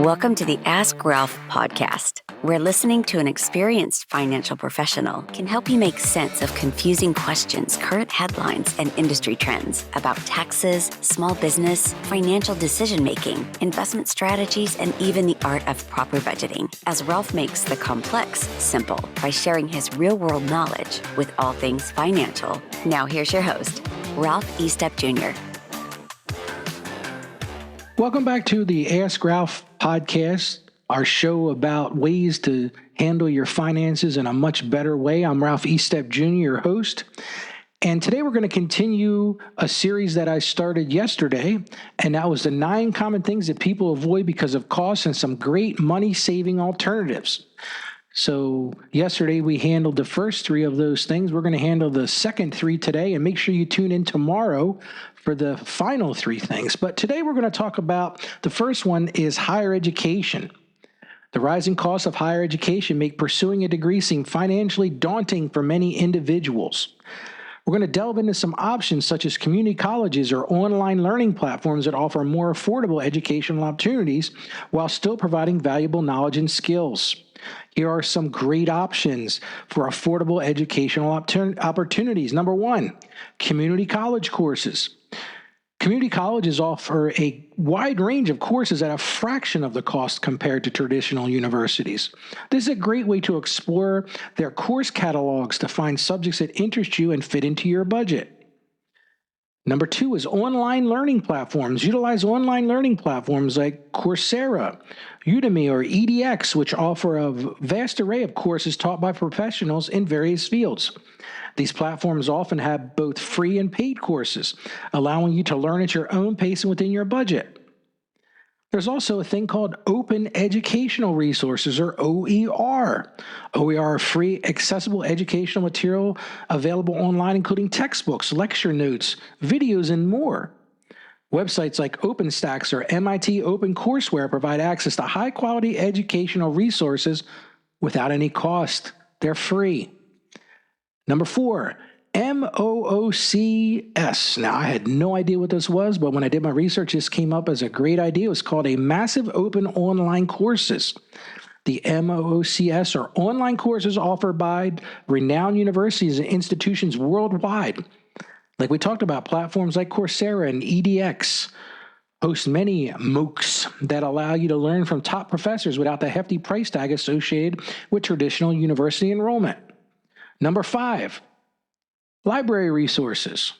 Welcome to the Ask Ralph podcast, where listening to an experienced financial professional can help you make sense of confusing questions, current headlines, and industry trends about taxes, small business, financial decision-making, investment strategies, and even the art of proper budgeting, as Ralph makes the complex simple by sharing his real-world knowledge with all things financial. Now here's your host, Ralph Estep Jr. Welcome back to the Ask Ralph podcast, our show about ways to handle your finances in a much better way. I'm Ralph Estep Jr., your host. And today we're going to continue a series that I started yesterday, and that was the 9 common things that people avoid because of costs and some great money-saving alternatives. So yesterday we handled the first 3 of those things. We're going to handle the second 3 today, and make sure you tune in tomorrow for the final 3 things. But today we're going to talk about the first one is higher education. The rising costs of higher education make pursuing a degree seem financially daunting for many individuals. We're going to delve into some options such as community colleges or online learning platforms that offer more affordable educational opportunities while still providing valuable knowledge and skills. Here are some great options for affordable educational opportunities. Number 1, community college courses. Community colleges offer a wide range of courses at a fraction of the cost compared to traditional universities. This is a great way to explore their course catalogs to find subjects that interest you and fit into your budget. Number 2 is online learning platforms. Utilize online learning platforms like Coursera, Udemy, or edX, which offer a vast array of courses taught by professionals in various fields. These platforms often have both free and paid courses, allowing you to learn at your own pace and within your budget. There's also a thing called Open Educational Resources, or OER. OER are free, accessible educational material available online, including textbooks, lecture notes, videos, and more. Websites like OpenStax or MIT OpenCourseWare provide access to high-quality educational resources without any cost. They're free. Number 4, MOOCs. Now, I had no idea what this was, but when I did my research, this came up as a great idea. It was called a Massive Open Online Courses. The MOOCs are online courses offered by renowned universities and institutions worldwide. Like we talked about, platforms like Coursera and edX host many MOOCs that allow you to learn from top professors without the hefty price tag associated with traditional university enrollment. Number 5, library resources.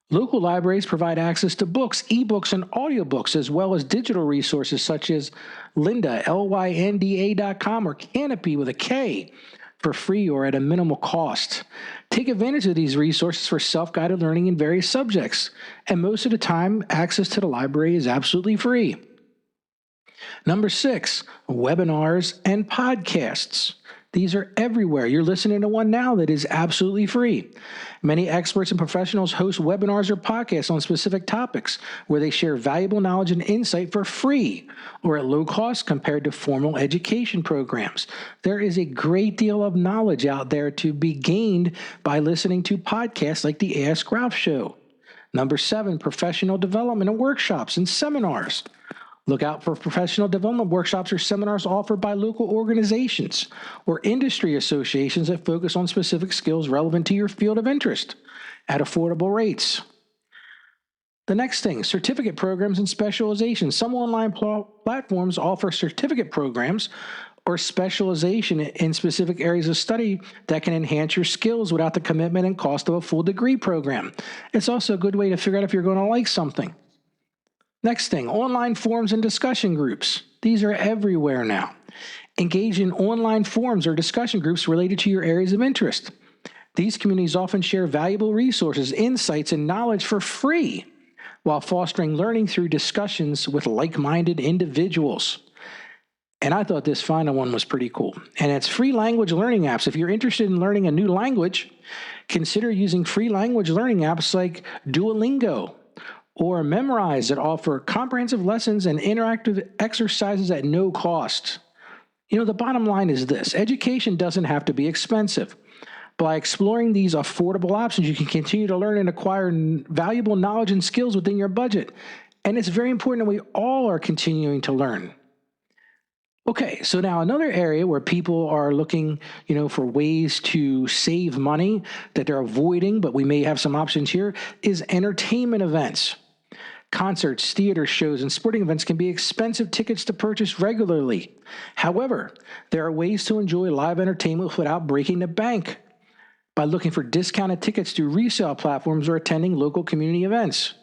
Local libraries provide access to books, ebooks, and audiobooks, as well as digital resources such as Lynda, lynda.com, or Canopy with a K, for free or at a minimal cost. Take advantage of these resources for self-guided learning in various subjects, and most of the time, access to the library is absolutely free. Number 6, webinars and podcasts. These are everywhere. You're listening to one now that is absolutely free. Many experts and professionals host webinars or podcasts on specific topics where they share valuable knowledge and insight for free or at low cost compared to formal education programs. There is a great deal of knowledge out there to be gained by listening to podcasts like the Ask Ralph Show. Number 7, professional development and workshops and seminars. Look out for professional development workshops or seminars offered by local organizations or industry associations that focus on specific skills relevant to your field of interest at affordable rates. The next thing, certificate programs and specializations. Some online platforms offer certificate programs or specialization in specific areas of study that can enhance your skills without the commitment and cost of a full degree program. It's also a good way to figure out if you're going to like something. Next thing, online forums and discussion groups. These are everywhere now. Engage in online forums or discussion groups related to your areas of interest. These communities often share valuable resources, insights, and knowledge for free while fostering learning through discussions with like-minded individuals. And I thought this final one was pretty cool. And it's free language learning apps. If you're interested in learning a new language, consider using free language learning apps like Duolingo or Memrise that offer comprehensive lessons and interactive exercises at no cost. You know, the bottom line is this: education doesn't have to be expensive. By exploring these affordable options, you can continue to learn and acquire valuable knowledge and skills within your budget. And it's very important that we all are continuing to learn. Okay, so now another area where people are looking, for ways to save money that they're avoiding, but we may have some options here, is entertainment events. Concerts, theater shows, and sporting events can be expensive tickets to purchase regularly. However, there are ways to enjoy live entertainment without breaking the bank by looking for discounted tickets through resale platforms or attending local community events.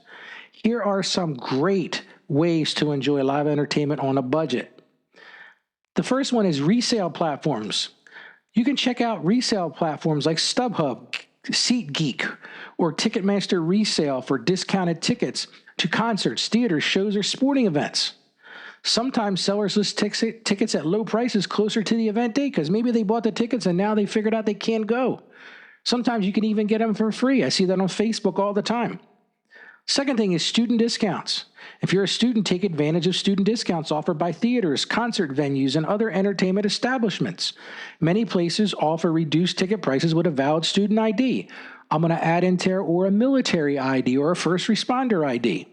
Here are some great ways to enjoy live entertainment on a budget. The first one is resale platforms. You can check out resale platforms like StubHub, SeatGeek, or Ticketmaster Resale for discounted tickets to concerts, theaters, shows, or sporting events. Sometimes sellers list tickets at low prices closer to the event date because maybe they bought the tickets and now they figured out they can't go. Sometimes you can even get them for free. I see that on Facebook all the time. Second thing is student discounts. If you're a student, take advantage of student discounts offered by theaters, concert venues, and other entertainment establishments. Many places offer reduced ticket prices with a valid student ID. I'm going to add in there, or a military ID or a first responder ID.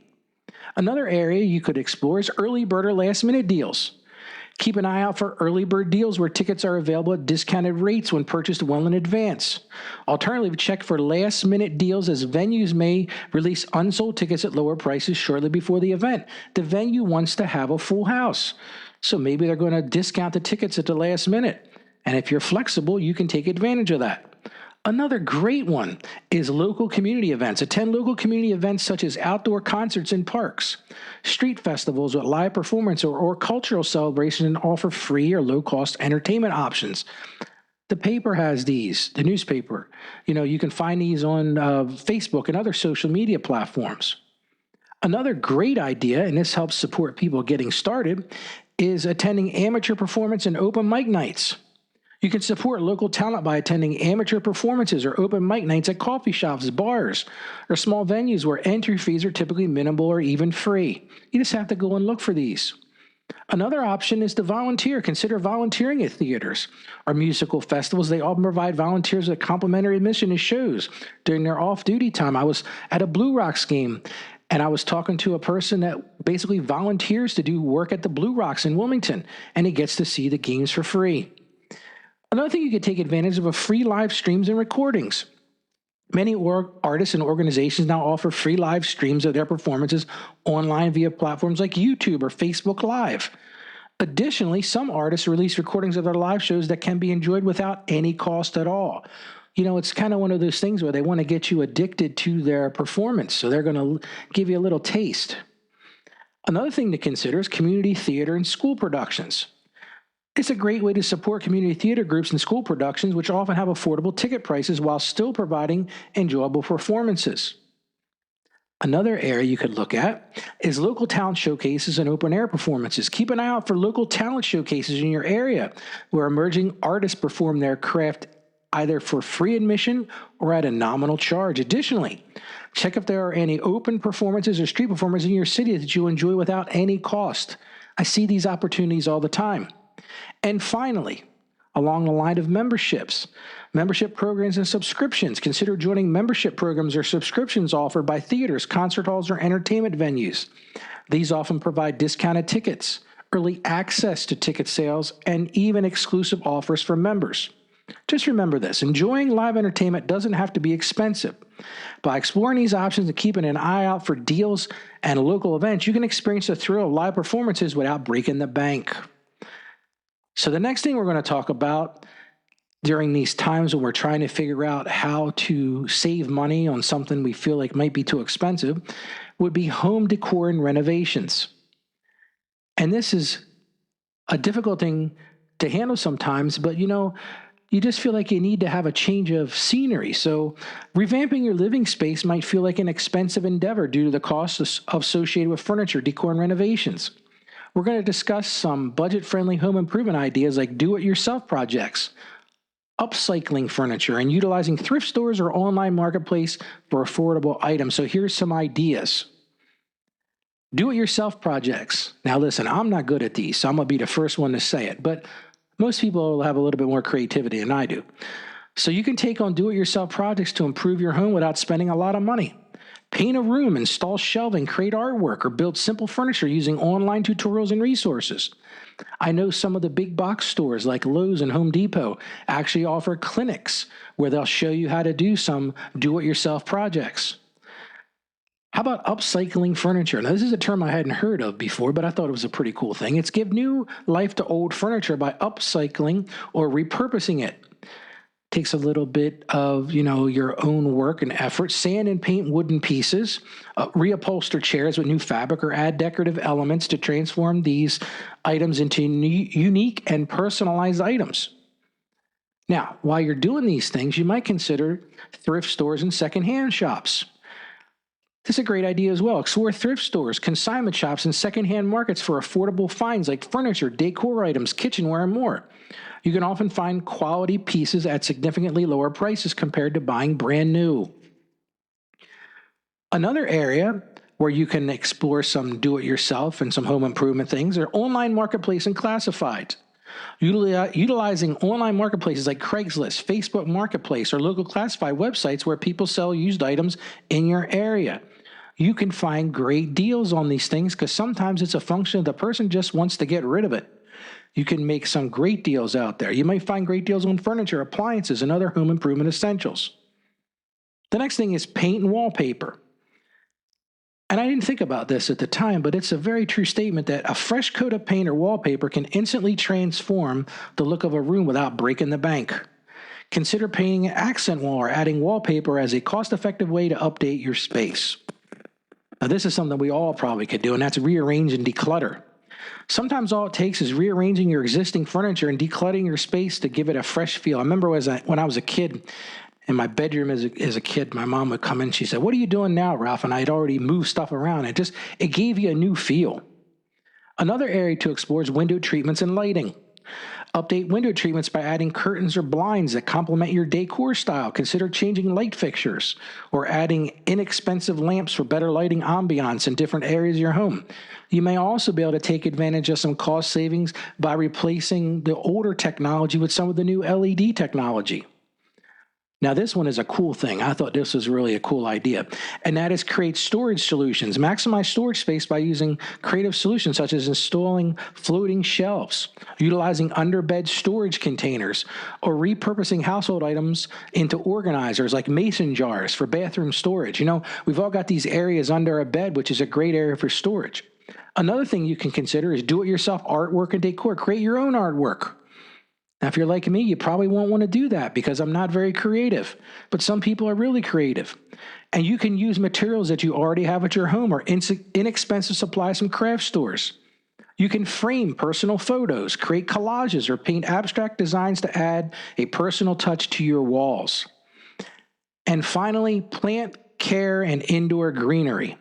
Another area you could explore is early bird or last minute deals. Keep an eye out for early bird deals where tickets are available at discounted rates when purchased well in advance. Alternatively, check for last-minute deals as venues may release unsold tickets at lower prices shortly before the event. The venue wants to have a full house, so maybe they're going to discount the tickets at the last minute. And if you're flexible, you can take advantage of that. Another great one is local community events. Attend local community events such as outdoor concerts in parks, street festivals with live performance, or cultural celebrations, and offer free or low-cost entertainment options. The paper has these, the newspaper. You can find these on Facebook and other social media platforms. Another great idea, and this helps support people getting started, is attending amateur performance and open mic nights. You can support local talent by attending amateur performances or open mic nights at coffee shops, bars, or small venues where entry fees are typically minimal or even free. You just have to go and look for these. Another option is to volunteer. Consider volunteering at theaters or musical festivals. They often provide volunteers with complimentary admission to shows during their off-duty time. I was at a Blue Rocks game, and I was talking to a person that basically volunteers to do work at the Blue Rocks in Wilmington, and he gets to see the games for free. Another thing, you can take advantage of free live streams and recordings. Many artists and organizations now offer free live streams of their performances online via platforms like YouTube or Facebook Live. Additionally, some artists release recordings of their live shows that can be enjoyed without any cost at all. It's kind of one of those things where they want to get you addicted to their performance, so they're going to give you a little taste. Another thing to consider is community theater and school productions. It's a great way to support community theater groups and school productions, which often have affordable ticket prices while still providing enjoyable performances. Another area you could look at is local talent showcases and open-air performances. Keep an eye out for local talent showcases in your area where emerging artists perform their craft either for free admission or at a nominal charge. Additionally, check if there are any open performances or street performances in your city that you enjoy without any cost. I see these opportunities all the time. And finally, along the line of membership programs and subscriptions, consider joining membership programs or subscriptions offered by theaters, concert halls, or entertainment venues. These often provide discounted tickets, early access to ticket sales, and even exclusive offers for members. Just remember this, enjoying live entertainment doesn't have to be expensive. By exploring these options and keeping an eye out for deals and local events, you can experience the thrill of live performances without breaking the bank. So the next thing we're going to talk about during these times when we're trying to figure out how to save money on something we feel like might be too expensive would be home decor and renovations. And this is a difficult thing to handle sometimes, but you just feel like you need to have a change of scenery. So revamping your living space might feel like an expensive endeavor due to the costs associated with furniture, decor, and renovations. We're going to discuss some budget-friendly home improvement ideas like do-it-yourself projects, upcycling furniture, and utilizing thrift stores or online marketplace for affordable items. So here's some ideas. Do-it-yourself projects. Now listen, I'm not good at these, so I'm going to be the first one to say it, but most people have a little bit more creativity than I do. So you can take on do-it-yourself projects to improve your home without spending a lot of money. Paint a room, install shelving, create artwork, or build simple furniture using online tutorials and resources. I know some of the big box stores like Lowe's and Home Depot actually offer clinics where they'll show you how to do some do-it-yourself projects. How about upcycling furniture? Now, this is a term I hadn't heard of before, but I thought it was a pretty cool thing. It's give new life to old furniture by upcycling or repurposing it. Takes a little bit of, your own work and effort. Sand and paint wooden pieces, reupholster chairs with new fabric, or add decorative elements to transform these items into unique and personalized items. Now, while you're doing these things, you might consider thrift stores and secondhand shops. This is a great idea as well. Explore thrift stores, consignment shops, and secondhand markets for affordable finds like furniture, decor items, kitchenware, and more. You can often find quality pieces at significantly lower prices compared to buying brand new. Another area where you can explore some do-it-yourself and some home improvement things are online marketplace and classifieds. Utilizing online marketplaces like Craigslist, Facebook Marketplace, or local classified websites where people sell used items in your area. You can find great deals on these things because sometimes it's a function of the person just wants to get rid of it. You can make some great deals out there. You might find great deals on furniture, appliances, and other home improvement essentials. The next thing is paint and wallpaper. And I didn't think about this at the time, but it's a very true statement that a fresh coat of paint or wallpaper can instantly transform the look of a room without breaking the bank. Consider painting an accent wall or adding wallpaper as a cost-effective way to update your space. Now, this is something we all probably could do, and that's rearrange and declutter. Sometimes all it takes is rearranging your existing furniture and decluttering your space to give it a fresh feel. I remember when I was a kid, in my bedroom as a kid, my mom would come in, she said, "What are you doing now, Ralph?" And I'd already moved stuff around. It gave you a new feel. Another area to explore is window treatments and lighting. Update window treatments by adding curtains or blinds that complement your decor style. Consider changing light fixtures or adding inexpensive lamps for better lighting ambiance in different areas of your home. You may also be able to take advantage of some cost savings by replacing the older technology with some of the new LED technology. Now, this one is a cool thing. I thought this was really a cool idea. And that is create storage solutions. Maximize storage space by using creative solutions such as installing floating shelves, utilizing underbed storage containers, or repurposing household items into organizers like mason jars for bathroom storage. We've all got these areas under a bed, which is a great area for storage. Another thing you can consider is do-it-yourself artwork and decor. Create your own artwork. Now, if you're like me, you probably won't want to do that because I'm not very creative, but some people are really creative. And you can use materials that you already have at your home or inexpensive supplies from craft stores. You can frame personal photos, create collages, or paint abstract designs to add a personal touch to your walls. And finally, plant care and indoor greenery.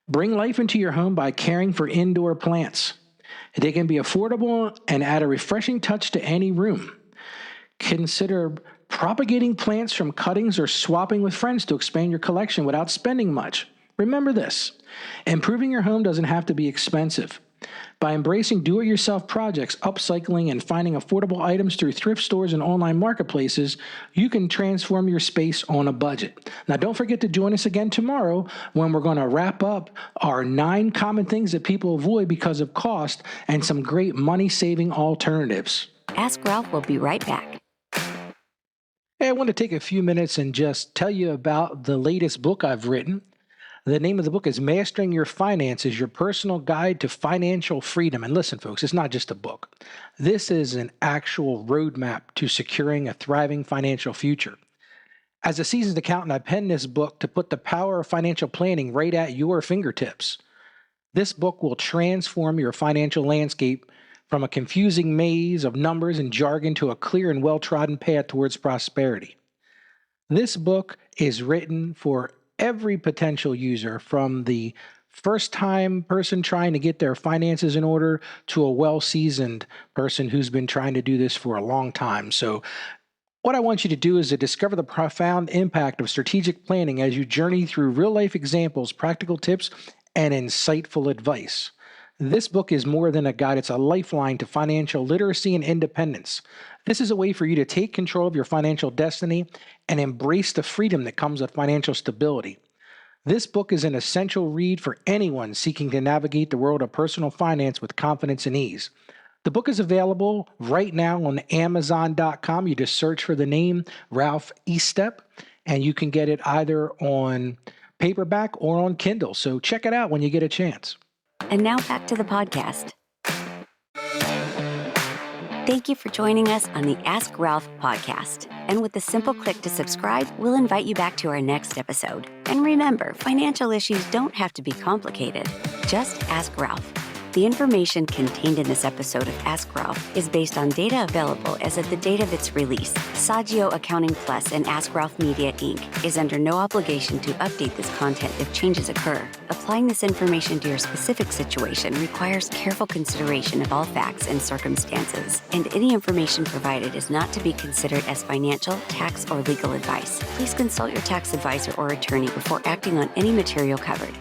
Bring life into your home by caring for indoor plants. They can be affordable and add a refreshing touch to any room. Consider propagating plants from cuttings or swapping with friends to expand your collection without spending much. Remember this, improving your home doesn't have to be expensive. By embracing do-it-yourself projects, upcycling, and finding affordable items through thrift stores and online marketplaces, you can transform your space on a budget. Now, don't forget to join us again tomorrow when we're going to wrap up our 9 common things that people avoid because of cost and some great money-saving alternatives. Ask Ralph will be right back. Hey, I want to take a few minutes and just tell you about the latest book I've written. The name of the book is Mastering Your Finances, Your Personal Guide to Financial Freedom. And listen, folks, it's not just a book. This is an actual roadmap to securing a thriving financial future. As a seasoned accountant, I penned this book to put the power of financial planning right at your fingertips. This book will transform your financial landscape from a confusing maze of numbers and jargon to a clear and well-trodden path towards prosperity. This book is written for every potential user, from the first-time person trying to get their finances in order to a well-seasoned person who's been trying to do this for a long time. So what I want you to do is to discover the profound impact of strategic planning as you journey through real-life examples, practical tips, and insightful advice. This book is more than a guide. It's a lifeline to financial literacy and independence. This is a way for you to take control of your financial destiny and embrace the freedom that comes with financial stability. This book is an essential read for anyone seeking to navigate the world of personal finance with confidence and ease. The book is available right now on Amazon.com. You just search for the name Ralph Estep, and you can get it either on paperback or on Kindle. So check it out when you get a chance. And now back to the podcast. Thank you for joining us on the Ask Ralph podcast. And with a simple click to subscribe, we'll invite you back to our next episode. And remember, financial issues don't have to be complicated. Just ask Ralph. The information contained in this episode of Ask Ralph is based on data available as of the date of its release. Saggio Accounting Plus and Ask Ralph Media, Inc. is under no obligation to update this content if changes occur. Applying this information to your specific situation requires careful consideration of all facts and circumstances, and any information provided is not to be considered as financial, tax, or legal advice. Please consult your tax advisor or attorney before acting on any material covered.